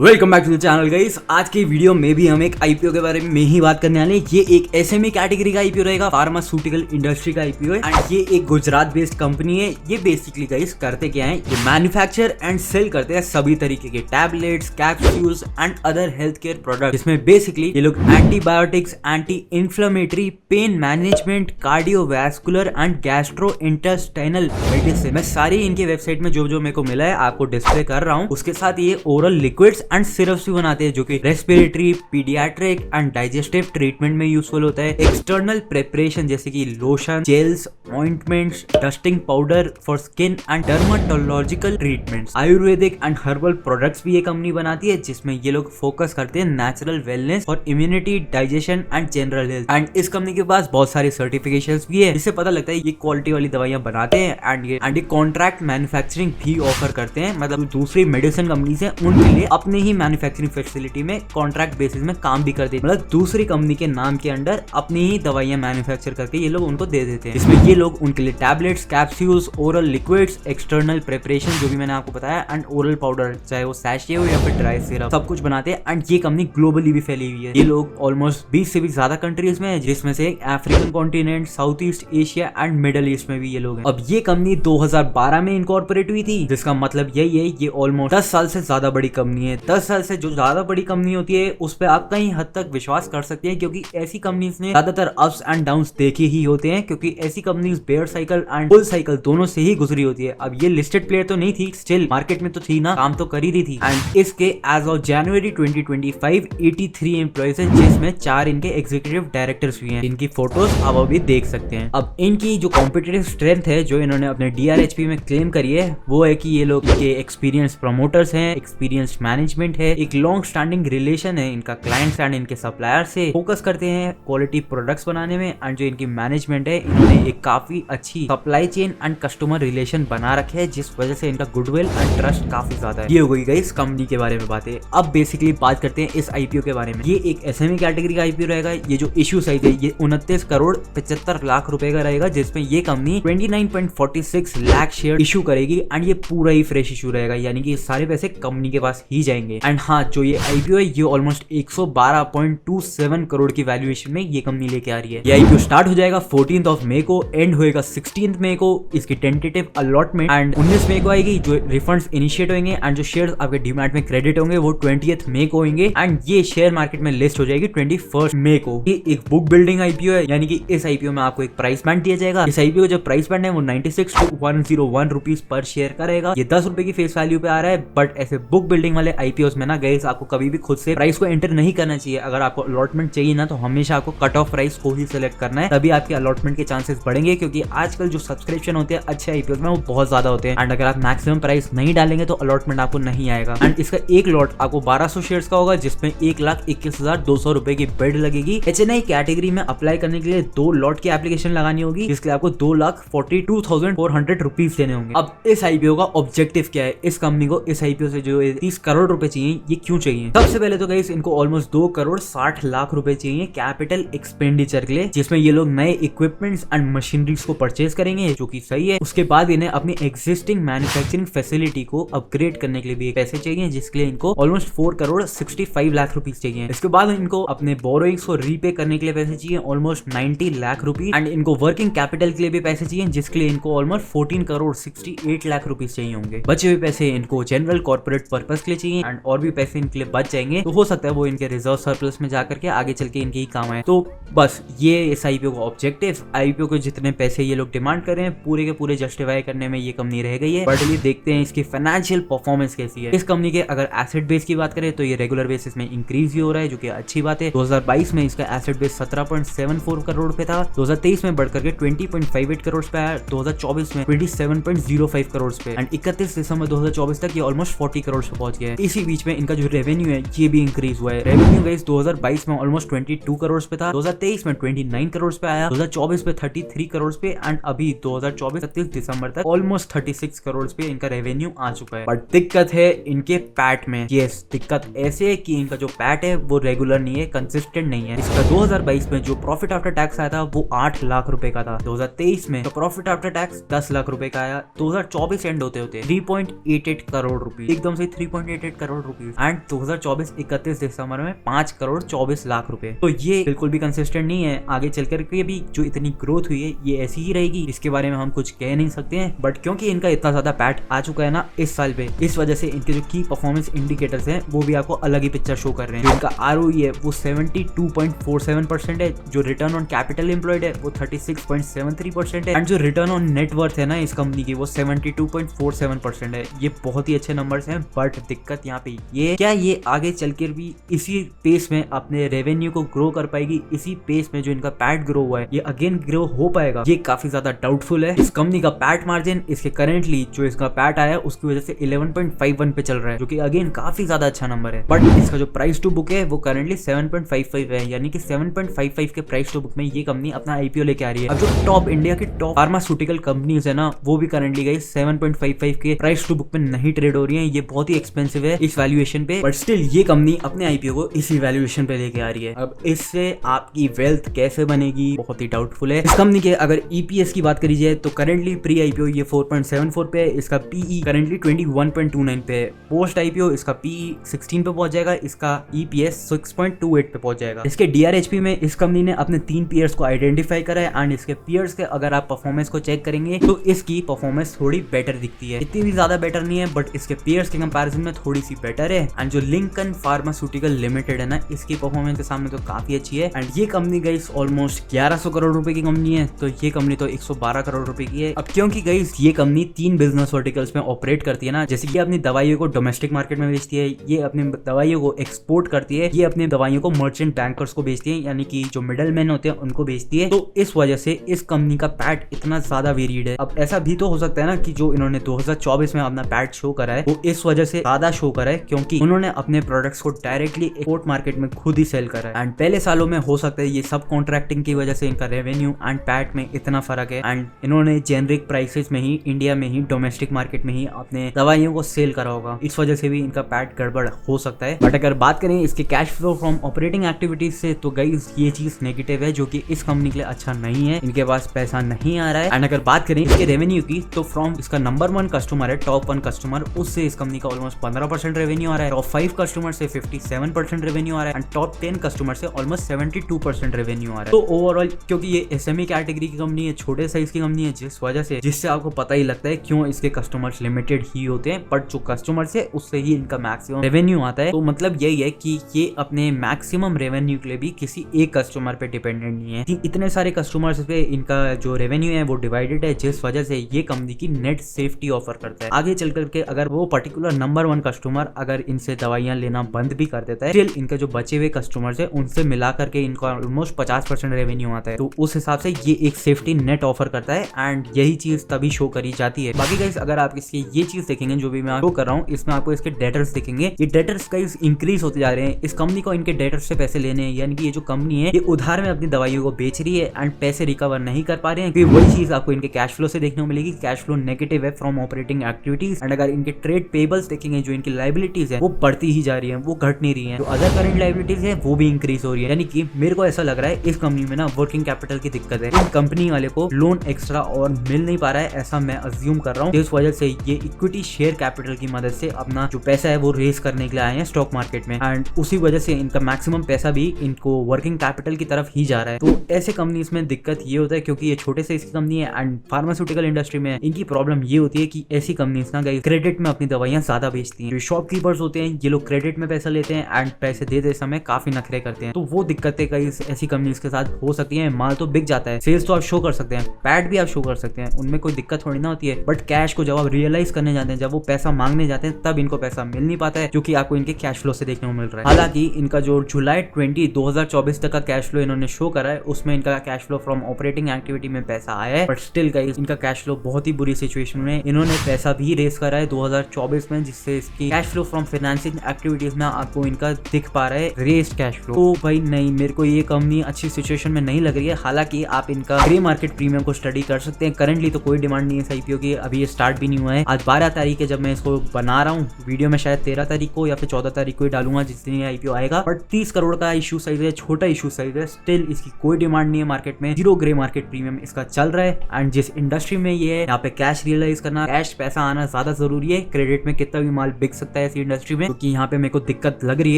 Welcome back to the channel guys. आज की video में भी हम एक आईपीओ के बारे में ही बात करने वाले हैं। ये एक एसएमई कैटेगरी का आईपीओ रहेगा, फार्मास्यूटिकल इंडस्ट्री का आईपीओ है एंड ये एक गुजरात बेस्ड कंपनी है। ये बेसिकली गाइस करते क्या है, ये मैन्युफैक्चर एंड सेल करते हैं सभी तरीके के tablets, capsules and other health care product. इसमें बेसिकली ये लोग antibiotics, anti inflammatory, pain management, cardiovascular and gastro intestinal medicine, मैं सारी इनकी वेबसाइट में जो मेरे को मिला है आपको डिस्प्ले कर रहा हूँ। उसके साथ ये ओरल लिक्विड्स एंड सिरप्स भी बनाते हैं जो कि respiratory, paediatric and digestive treatment में यूजफुल होता है। एक्सटर्नल प्रिपरेशन जैसे कि lotion, gels, ointments, dusting powder for skin and dermatological treatments, Ayurvedic and herbal products भी ये कंपनी बनाती है जिसमें ये लोग फोकस करते हैं नेचुरल वेलनेस और immunity, digestion and general health. And इस कंपनी के पास बहुत सारे सर्टिफिकेशंस भी है जिससे पता लगता है ये क्वालिटी वाली दवाइयां बनाते हैं एंड ये कॉन्ट्रैक्ट मैन्युफैक्चरिंग भी ऑफर करते हैं। मतलब दूसरी मेडिसिन कंपनीज है उनके लिए अपने ही मैन्युफैक्चरिंग फैसिलिटी में कॉन्ट्रैक्ट बेसिस में काम भी करते हैं। मतलब दूसरी कंपनी के नाम के अंडर अपनी ही दवाइयां मैन्युफैक्चर करके ये लोग उनको दे देते हैं। इसमें ये लोग उनके लिए tablets, capsules, oral liquids, external preparation जो भी मैंने आपको बताया एंड ओरल पाउडर, चाहे वो सैशे हो या फिर ड्राई सिरप, सब कुछ बनाते हैं। एंड ये कंपनी ग्लोबली भी फैली हुई है। ये लोग ऑलमोस्ट 20 से भी ज्यादा कंट्रीज में है जिसमें से African continent, south east Asia and middle east में भी ये लोग हैं। अब ये कंपनी 2012 में इनकॉर्पोरेट हुई थी जिसका मतलब यही है ये ऑलमोस्ट 10 साल से ज्यादा बड़ी कंपनी है। 10 साल से जो ज्यादा बड़ी कंपनी होती है उस पर आप कहीं हद तक विश्वास कर सकते हैं क्योंकि ऐसी कंपनीज ने ज्यादातर अप्स एंड डाउन्स देखे ही होते हैं क्योंकि ऐसी companies bear cycle and bull cycle दोनों से ही गुजरी होती है। अब ये लिस्टेड प्लेयर तो नहीं थी, स्टिल मार्केट में तो थी ना, काम तो कर ही रही थी। एंड इसके एज ऑफ जनवरी 2025 83 एम्प्लॉइज है जिसमें 4 इनके एग्जीक्यूटिव डायरेक्टर्स भी हैं। इनकी फोटोज आप अभी देख सकते हैं। अब इनकी जो कॉम्पिटिटिव स्ट्रेंथ है जो इन्होंने अपने DRHP में क्लेम करी है वो है कि ये लोग के एक्सपीरियंस प्रमोटर्स हैं, एक्सपीरियंस मैनेजमेंट है, एक लॉन्ग स्टैंडिंग रिलेशन है इनका क्लाइंट्स एंड इनके सप्लायर से, फोकस करते हैं क्वालिटी प्रोडक्ट्स बनाने में एंड जो इनकी मैनेजमेंट है इन्होंने एक काफी अच्छी supply chain and customer relation बना रखे है जिस वजह से इनका गुडविल एंड ट्रस्ट काफी ज्यादा है। ये हो गई इस कंपनी के बारे में बातें। अब बेसिकली बात करते हैं इस आईपीओ के बारे में। ये एक एसएमई कैटेगरी का आईपीओ रहेगा। ये जो इश्यू साइज है ये 29 करोड़ 75 लाख रुपए का रहेगा जिसमें ये कंपनी 29.46 लाख शेयर इशू करेगी एंड ये पूरा ही फ्रेश इशू रहेगा, यानी कि सारे पैसे कंपनी के पास ही जाएंगे। एंड हाँ, जो ये आईपीओ है ये ऑलमोस्ट 112.27 करोड़ की वैल्यूएशन में ये कंपनी लेके आ रही है। ये आईपीओ स्टार्ट हो जाएगा 14 मई को, एंड होएगा 16 मई को इसकी टेंटेटिव अलॉटमेंट एंड 19 मई को आएगी जो रिफंड्स इनिशिएट होंगे एंड जो शेयर्स आपके डीमैट में क्रेडिट होंगे वो 20 मई को होंगे एंड ये शेयर मार्केट में लिस्ट हो जाएगी 21 मई को। ये एक बुक बिल्डिंग आईपीओ है, यानी कि इस आईपीओ में आपको एक प्राइस बैंड दिया जाएगा। इस आईपीओ जो प्राइस बैंड है वो 96 to 101 रुपीज पर शेयर का रहेगा। ये 10 रुपए की फेस वैल्यू पे आ रहा है, बट ऐसे बुक बिल्डिंग वाले आईपीओस में ना गाइस आपको कभी भी खुद से प्राइस को एंटर नहीं करना चाहिए। अगर आपको अलॉटमेंट चाहिए ना तो हमेशा आपको कट ऑफ प्राइस को ही सिलेक्ट करना है, तभी आपके अलॉटमेंट के चांसेस बढ़ेंगे क्योंकि आजकल जो सब्सक्रिप्शन होते हैं अच्छे आईपीओ में वो बहुत ज्यादा होते हैं एंड अगर आप मैक्सिमम प्राइस नहीं डालेंगे तो अलॉटमेंट आपको नहीं आएगा। एंड इसका एक लॉट आपको 1200 शेयर्स का होगा जिसमें 1,21,200 रुपए की बिड लगेगी। HNI कैटेगरी में अप्लाई करने के लिए 2 लॉट की एप्लीकेशन लगानी होगी जिसके लिए आपको 2,42,400 रुपीज देने होंगे। अब इस आईपीओ का ऑब्जेक्टिव क्या है, इस कंपनी को इस आईपीओ से जो 30 करोड़ रुपए चाहिए ये क्यों चाहिए? सबसे पहले तो गाइस इनको ऑलमोस्ट 2 करोड़ 60 लाख रुपए चाहिए कैपिटल एक्सपेंडिचर के लिए, जिसमें ये लोग नए इक्विपमेंट्स एंड मशीनरीज को परचेज करेंगे जो कि सही है। उसके बाद इन्हें अपनी एग्जिस्टिंग मैन्युफैक्चरिंग फैसिलिटी को अपग्रेड करने के लिए भी पैसे चाहिए जिसके लिए इनको ऑलमोस्ट 4 करोड़ 65 लाख रुपीज चाहिए। इसके बाद इनको अपने बोरोइंग्स को रीपे करने के लिए पैसे चाहिए ऑलमोस्ट 90 लाख रुपीज एंड इनको वर्किंग कैपिटल के लिए भी पैसे चाहिए जिसके लिए इनको ऑलमोस्ट 14 करोड़ 68 लाख रुपीज चाहिए होंगे। बचे हुए पैसे इनको जनरल कॉर्पोरेट पर्पस के लिए चाहिए एंड और भी पैसे इनके लिए बच जाएंगे तो हो सकता है वो इनके रिजर्व सरप्लस में जाकर के आगे चल के इनके ही काम आए। तो बस ये इस आईपीओ का ऑब्जेक्टिव, आईपीओ को जितने पैसे ये लोग डिमांड कर रहे हैं पूरे के पूरे जस्टिफाई करने में ये कंपनी रह गई है। बट ये देखते हैं इसकी फाइनेंशियल परफॉर्मेंस कैसी है। इस कंपनी के अगर एसेट बेस की बात करें तो ये रेगुलर बेसिस में इंक्रीज भी हो रहा है जो कि अच्छी बात है। 2022 में इसका एसेट बेस 17.74 करोड़ रुपए था, 2023 में बढ़कर के 20.58 करोड़ पे आया, 2024 में 27.05 करोड़ पे एंड 31 दिसंबर 2024 तक ये ऑलमोस्ट 40 करोड़ पे पहुंच गया है। इसी बीच में इनका जो रेवेन्यू है ये भी इंक्रीज हुआ है। रेवेन्यू गाइस 2022 में ऑलमोस्ट 22 करोड़ पे था, 2023 में 29 करोड़ पे आया, 2024 में 33 करोड़ पे एंड अभी 2024 31 दिसंबर तक ऑलमोस्ट 36 करोड़ पे इनका रेवेन्यू आ चुका है। बट दिक्कत है इनके पैट में। यस, दिक्कत ऐसे है कि इनका जो पैट है वो रेगुलर नहीं है, कंसिस्टेंट नहीं है। इसका 2022 में जो प्रॉफिट आफ्टर टैक्स आया था वो 8 लाख रुपए का था, 2023 में तो प्रॉफिट आफ्टर टैक्स 10 लाख रुपए का आया, 2024 एंड होते होते 3.88 करोड़ रुपए, एकदम से 3.88 करोड़ करोड़ रुपीज एंड 2024 31 दिसंबर में 5 करोड़ 24 लाख रुपए। तो ये बिल्कुल भी कंसिस्टेंट नहीं है। आगे चल करके भी जो इतनी ग्रोथ हुई है ये ऐसी ही रहेगी, इसके बारे में हम कुछ कह नहीं सकते हैं। बट क्योंकि इनका इतना ज्यादा पैट आ चुका है ना इस साल पे, इस वजह से इनके जो की परफॉर्मेंस इंडिकेटर्स हैं वो भी आपको अलग ही पिक्चर शो कर रहे हैं। इनका ROE है वो 72.47% है, जो रिटर्न ऑन कैपिटल एम्प्लॉयड है वो 36.73% है एंड जो रिटर्न ऑन नेटवर्थ है ना इस कंपनी की वो 72.47% है। ये बहुत ही अच्छे नंबर्स हैं। बट दिक्कत यहाँ पे ये क्या ये आगे चल कर भी इसी पेस में अपने रेवेन्यू को ग्रो कर पाएगी, इसी पेस में जो इनका पैट ग्रो हुआ है ये अगेन ग्रो हो पाएगा, ये काफी ज्यादा डाउटफुल है। इस कंपनी का पैट मार्जिन इसके करेंटली जो इसका पैट आया उसकी वजह से 11.51 पे चल रहा है, जो कि अगेन काफी ज्यादा अच्छा नंबर है। बट इसका जो प्राइस टू बुक है वो करेंटली 7.55 है, यानी कि 7.55 के प्राइस टू बुक में ये कंपनी अपना IPO लेके आ रही है। अब जो टॉप इंडिया की टॉप फार्मास्यूटिकल कंपनीज है ना वो भी करेंटली गई 7.55 के प्राइस टू बुक में नहीं ट्रेड हो रही है। ये बहुत ही एक्सपेंसिव है इस वैल्यूएशन पे, बट स्टिल ये कंपनी अपने IPO को इसी वैल्यूएशन पे लेके आ रही है। अब इससे आपकी वेल्थ कैसे बनेगी बहुत ही डाउटफुल है। इस कंपनी के अगर EPS की बात करी जाए तो करेंटली प्री IPO ये 4.74 पे है, इसका PE करेंटली 21.29 पे है। पोस्ट IPO इसका PE 16 पे पहुंच जाएगा, इसका EPS 6.28 पे पहुंच जाएगा। इसके DRHP में इस कंपनी ने अपने 3 पीयर्स को आइडेंटिफाई करा है एंड इसके पीयर्स के अगर आप परफॉर्मेंस को चेक करेंगे तो इसकी परफॉर्मेंस थोड़ी बेटर दिखती है, इतनी भी ज्यादा बेटर नहीं है बट इसके पीयर्स के कंपैरिजन में थोड़ी सी बेटर है। एंड जो लिंकन फार्मास्यूटिकल लिमिटेड है ना इसकी परफॉर्मेंस के सामने तो काफी अच्छी है। एंड ये कंपनी गाइस ऑलमोस्ट 1100 करोड़ रुपए की कंपनी है, तो ये कंपनी तो 112 करोड़ रुपए की है। अब क्योंकि गाइस ये कंपनी 3 बिजनेस वर्टिकल्स में ऑपरेट करती है ना, जैसे कि अपनी दवाइयों को डोमेस्टिक मार्केट में बेचती है, ये अपनी दवाइयों को एक्सपोर्ट करती है, ये अपनी दवाइयों को मर्चेंट बैंकर्स को बेचती है, यानी कि जो मिडल मैन होते हैं उनको बेचती है। तो इस वजह से इस कंपनी का पैट इतना ज्यादा वेरिएड है। अब ऐसा भी तो हो सकता है ना कि जो इन्होंने 2024 में अपना पैट शो करा है वो इस वजह से ज्यादा शो करा है क्योंकि उन्होंने अपने प्रोडक्ट्स को डायरेक्टली एक्सपोर्ट मार्केट में खुद ही सेल करा है। एंड पहले सालों में हो सकता है ये सब कॉन्ट्रैक्टिंग की वजह से इनका रेवेन्यू एंड पैट में इतना फर्क है एंड इन्होंने जेनरिक प्राइसेस में ही इंडिया में ही डोमेस्टिक मार्केट में ही अपने दवाइयों को सेल करा होगा, इस वजह से भी इनका पैट गड़बड़ हो सकता है। बट अगर बात करें इसके cash flow from operating activities से तो गाइस ये चीज नेगेटिव है, जो कि इस कंपनी के लिए अच्छा नहीं है, इनके पास पैसा नहीं आ रहा है। एंड अगर बात करें इसके रेवेन्यू की तो फ्रॉम इसका नंबर 1 कस्टमर है, टॉप 1 कस्टमर, उससे इस कंपनी का ऑलमोस्ट 15% रेवेन्यू आ रहा है, टॉप 5 कस्टमर से 57% रेवेन्यू आ रहा है एंड टॉप 10 कस्टमर से ऑलमोस्ट 72% रेवेन्यू आ रहा है। तो ओवरऑल क्योंकि ये SME कैटेगरी की कंपनी है, छोटे साइज की कंपनी है, जिस वजह से जिससे आपको पता ही लगता है क्यों इसके कस्टमर्स लिमिटेड ही होते हैं, बट जो कस्टमर्स है उससे ही इनका मैक्सिमम रेवेन्यू आता है। तो मतलब यही है कि ये अपने मैक्सिमम रेवेन्यू के लिए भी किसी एक कस्टमर पे डिपेंडेंट नहीं है, इतने सारे कस्टमर्स पे इनका जो रेवेन्यू है वो डिवाइडेड है, जिस वजह से ये कंपनी की नेट सेफ्टी ऑफर करता है। आगे चल करके अगर वो पर्टिकुलर नंबर 1 कस्टमर अगर इनसे दवाइयां लेना बंद भी कर देता है, स्टिल इनके जो बचे हुए कस्टमर्स है उनसे मिला करके इनका ऑलमोस्ट 50% रेवेन्यू आता है। तो उस हिसाब से ये एक सेफ्टी नेट ऑफर करता है एंड यही चीज तभी शो करी जाती है। बाकी गाइस अगर आप इसकी ये चीज देखेंगे जो भी मैं शो कर रहा हूँ, इसमें आपको इसके डेटर्स दिखेंगे, ये डेटर्स गाइस इंक्रीज होते जा रहे हैं। इस कंपनी को इनके डेटर्स से पैसे लेने हैं, यानी कि ये जो कंपनी है ये उधार में अपनी दवाइयों को बेच रही है एंड पैसे रिकवर नहीं कर पा रहे हैं, क्योंकि वही चीज आपको इनके कैश फ्लो से देखने को मिलेगी। कैश फ्लो नेगेटिव है फ्रॉम ऑपरेटिंग एक्टिविटीज एंड अगर इनके ट्रेड पेबल्स देखेंगे जो इनकी लाइबिलिटीज है वो बढ़ती ही जा रही है, वो घट नहीं रही है। जो अदर करंट लाइबिलिटीज है वो भी इंक्रीज हो रही है, यानी कि मेरे को ऐसा लग रहा है इस कंपनी में ना वर्किंग कैपिटल की दिक्कत है, इन कंपनी वाले को लोन एक्स्ट्रा और मिल नहीं पा रहा है, ऐसा मैं अज्यूम कर रहा हूँ। इस वजह से ये इक्विटी शेयर कैपिटल की मदद से अपना जो पैसा है वो रेज करने के लिए आए हैं स्टॉक मार्केट में एंड उसी वजह से इनका मैक्सिमम पैसा भी इनको वर्किंग कैपिटल की तरफ ही जा रहा है। तो ऐसे कंपनीज में दिक्कत ये होता है क्योंकि ये छोटे से इसकी कंपनी है एंड फार्मास्यूटिकल इंडस्ट्री में इनकी प्रॉब्लम ये होती है कि ऐसी कंपनीज ना गाइस क्रेडिट में अपनी दवाइयां ज्यादा बेचती हैं। जो शॉपकीपर्स होते हैं ये लोग क्रेडिट में पैसा लेते हैं एंड पैसे देते समय काफी नखरे करते हैं, तो वो दिक्कतें गाइस ऐसी कंपनीज के साथ हो सकती है। माल तो बिक जाता है, सेल्स तो आप शो कर सकते हैं, पैट भी आप शो कर सकते हैं, उनमें कोई दिक्कत थोड़ी ना होती है, बट कैश को जब आप रियलाइज करने जाते हैं, जब वो पैसा मांगने जाते हैं तब इनको पैसा मिल नहीं पाता है, क्योंकि आपको इनके कैश फ्लो से देखने को मिल रहा है। हालांकि इनका जो जुलाई 2024 तक का कैश फ्लो इन्होंने शो करा है उसमें इनका cash flow from operating activity में पैसा आया है, बट स्टिल गाइस इनका कैश फ्लो बहुत ही बुरी सिचुएशन में, इन्होंने पैसा भी रेस करा है 2024 में, जिससे इसकी cash flow from financial activities में आपको इनका दिख पा रहा है रेस्ड कैश फ्लो। तो भाई नहीं, मेरे को ये कंपनी अच्छी सिचुएशन में नहीं लग रही है। हालांकि आप इनका ग्रे मार्केट प्रीमियम को स्टडी कर सकते हैं, करंटली तो कोई डिमांड नहीं है इस IPO की, अभी ये स्टार्ट भी नहीं हुआ है। आज 12 तारीख है जब मैं इसको बना रहा हूँ, वीडियो में शायद 13 तारीख को या फिर 14 तारीख को ही डालूंगा जिस दिन ये IPO आएगा, बट 30 करोड़ का इशू साइज है, छोटा इशू साइज है, स्टिल इसकी कोई डिमांड नहीं है मार्केट में, जीरो ग्रे मार्केट प्रीमियम इसका चल रहा है एंड जिस इंडस्ट्री में ये है यहाँ पे कैश रियलाइज करना, कैश पैसा आना ज्यादा जरूरी है। क्रेडिट में कितना भी माल बिक सकता सकता है ऐसी इंडस्ट्री में, क्योंकि यहाँ पे मेरे को दिक्कत लग रही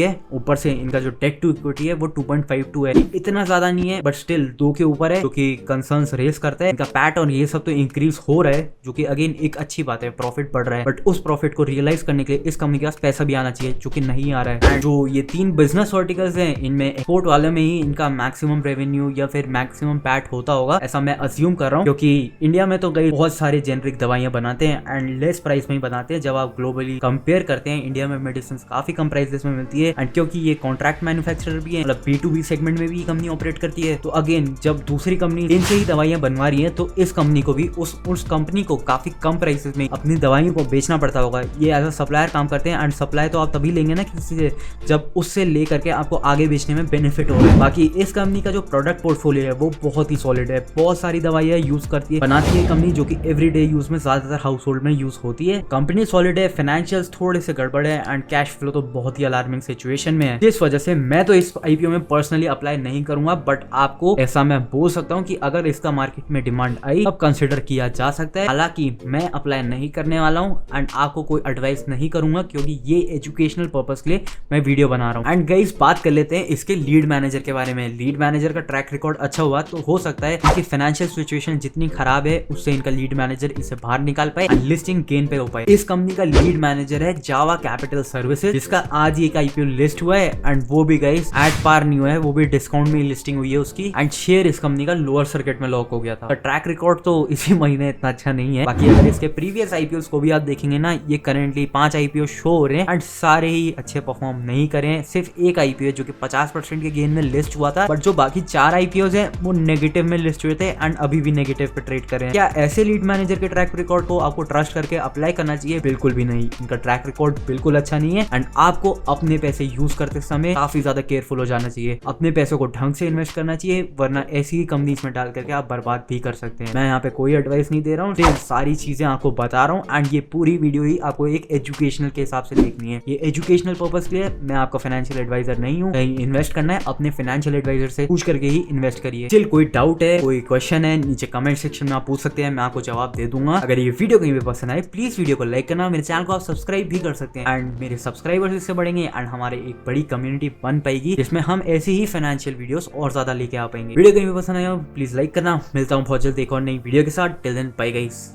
है। ऊपर से इनका जो डेट टू इक्विटी है वो 2.52 है, इतना ज्यादा नहीं है बट स्टिल 2 के ऊपर है, जो कि कंसर्न्स रेज करता है। इनका पैट और ये सब तो इंक्रीज हो रहा है, जो कि अगेन एक अच्छी बात है, प्रॉफिट बढ़ रहा है, बट उस प्रॉफिट को रियलाइज करने के लिए इस कंपनी के पास पैसा भी आना चाहिए, जो कि नहीं आ रहा है। एंड जो ये 3 बिजनेस वर्टिकल्स हैं, इनमें एक्सपोर्ट वाले में ही इनका मैक्सिमम रेवेन्यू या फिर मैक्सिमम पैट होता होगा, ऐसा मैं अज्यूम कर रहा हूँ, क्योंकि इंडिया में तो कई बहुत सारे जेनरिक दवाइयां बनाते हैं एंड लेस प्राइस में ही बनाते हैं। जब आप ग्लोबली कंपेयर करते हैं, इंडिया में मेडिसिन काफी कम प्राइसेस में मिलती है। एंड क्योंकि ये कॉन्ट्रैक्ट मैन्युफैक्चरर भी है, मतलब B2B सेगमेंट में भी कंपनी ऑपरेट करती है, तो अगेन जब दूसरी कंपनी इनसे ही दवाइयां बनवा रही है, तो इस कंपनी को भी उस कंपनी को काफी कम प्राइसेस में अपनी दवाइयों को बेचना पड़ता होगा। ये एज अ सप्लायर काम करते हैं एंड सप्लाई तो आप तभी लेंगे ना किसी से जब उससे लेकर के आपको आगे बेचने में बेनिफिट हो रहा है। बाकी इस कंपनी का जो प्रोडक्ट पोर्टफोलियो है वो बहुत ही सॉलिड है, बहुत सारी दवाइयां यूज करती है, बनाती है कंपनी, जो कि एवरीडे यूज में ज्यादातर हाउस होल्ड में यूज होती है। कंपनी सॉलिड है, फाइनेंशियल्स थोड़े से गड़बड़ है एंड कैश फ्लो तो बहुत ही अलार्मिंग सिचुएशन में है, जिस वजह से मैं तो इस आईपीओ में पर्सनली अप्लाई नहीं करूंगा। बट आपको ऐसा मैं बोल सकता हूं कि अगर इसका मार्केट में डिमांड आई तब कंसिडर किया जा सकता है। हालांकि मैं अप्लाई नहीं करने वाला हूं एंड आपको कोई एडवाइस नहीं करूंगा, क्योंकि ये एजुकेशनल पर्पस के लिए मैं वीडियो बना रहा हूं। एंड गाइस बात कर लेते हैं इसके लीड मैनेजर के बारे में। लीड मैनेजर का ट्रैक रिकॉर्ड अच्छा हुआ तो हो सकता है इनकी फाइनेंशियल सिचुएशन जितनी खराब है उससे इनका लीड मैनेजर इसे बाहर निकाल पाए, लिस्टिंग गेन पे हो पाए। इस कंपनी का लीड मैनेजर है जावा कैपिटल सर्विसेज, जिसका आज एक आईपीओ लिस्ट हुआ है एंड वो भी गाइस एट पार नहीं हुआ है, वो भी डिस्काउंट में लिस्टिंग हुई है उसकी। एंड शेयर इस कंपनी का लोअर सर्किट में लॉक हो गया था। ट्रैक रिकॉर्ड तो इसी महीने इतना अच्छा नहीं है। बाकी अगर इसके प्रीवियस आईपीओ को भी आप देखेंगे ना, ये करेंटली 5 आईपीओ शो हो रहे हैं एंड सारे ही अच्छे परफॉर्म नहीं करे हैं। सिर्फ एक आईपीओ जो कि 50% के गेन में लिस्ट हुआ था, बट जो बाकी 4 आईपीओ हैं वो नेगेटिव में लिस्ट हुए थे एंड अभी भी नेगेटिव पे ट्रेड कर रहे हैं। क्या ऐसे लीड मैनेजर के ट्रैक रिकॉर्ड को आपको ट्रस्ट करके अप्लाई करना चाहिए? बिल्कुल भी नहीं। इनका ट्रैक रिकॉर्ड बिल्कुल अच्छा नहीं है एंड आपको अपने पैसे यूज करते समय काफी ज्यादा केयरफुल हो जाना चाहिए। अपने पैसों को ढंग से इन्वेस्ट करना चाहिए, वरना ऐसी ही कंपनीज में डाल करके आप बर्बाद भी कर सकते हैं। मैं यहाँ पे कोई एडवाइस नहीं दे रहा हूँ, सिर्फ सारी चीजें आपको बता रहा हूँ एंड ये पूरी वीडियो ही आपको एक एजुकेशनल के हिसाब से देखनी है। ये एजुकेशनल पर्पस के लिए, मैं आपका फाइनेंशियल एडवाइजर नहीं हूँ। कहीं इन्वेस्ट करना है अपने फाइनेंशियल एडवाइजर से पूछ करके ही इन्वेस्ट करिए। चल कोई डाउट है, कोई क्वेश्चन है, नीचे कमेंट सेक्शन में आप पूछ सकते हैं, मैं आपको जवाब दे दूंगा। अगर ये वीडियो कहीं भी पसंद आए प्लीज वीडियो को लाइक करना, मेरे चैनल को आप सब्सक्राइब भी कर सकते हैं एंड मेरे सब्सक्राइबर्स इससे बढ़ेंगे एंड हमारे एक बड़ी कम्युनिटी बन पाएगी, जिसमें हम ऐसे ही फाइनेंशियल वीडियोस और ज्यादा लेके आ पाएंगे। वीडियो कहीं भी पसंद आए प्लीज लाइक करना। मिलता हूँ बहुत जल्द एक और नई वीडियो के साथ। Till then bye guys.